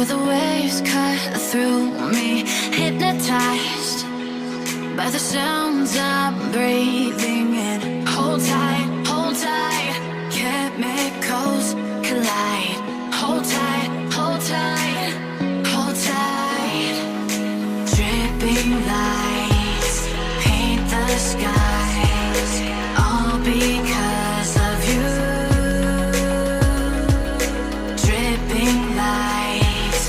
Feel the waves cut through me, hypnotized by the sounds I'm breathing in. Hold tight, chemicals collide. Hold tight, hold tight, hold tight. Dripping lights paint the skies, all because of you. Dripping lights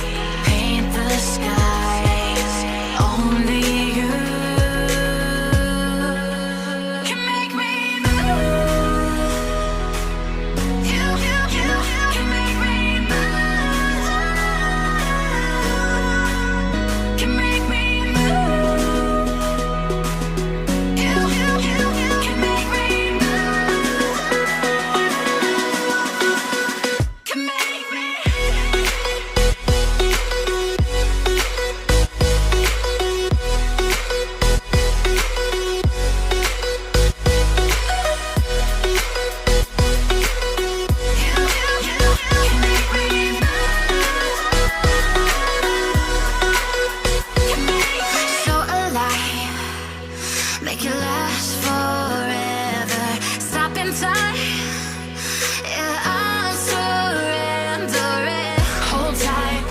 paint the skies, only you can make me move. You can make me move. Can make me move. You can make me move. Can make me. So alive, make it last forever. Stop in time, yeah, I'm surrendering. Hold tight,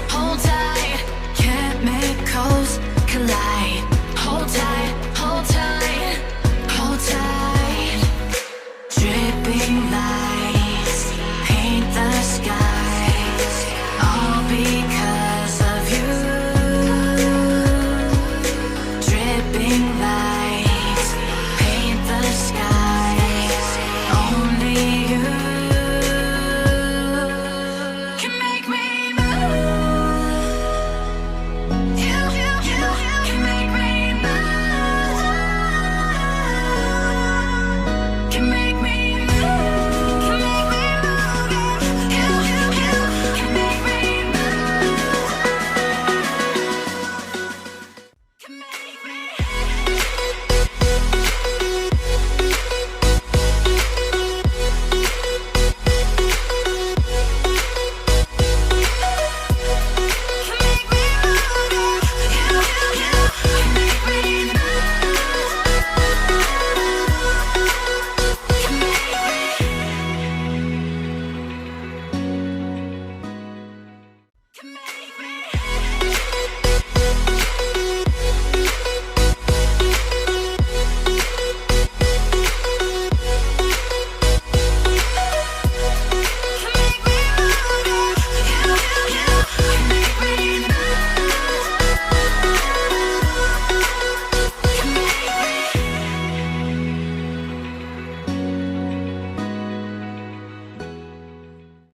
chemicals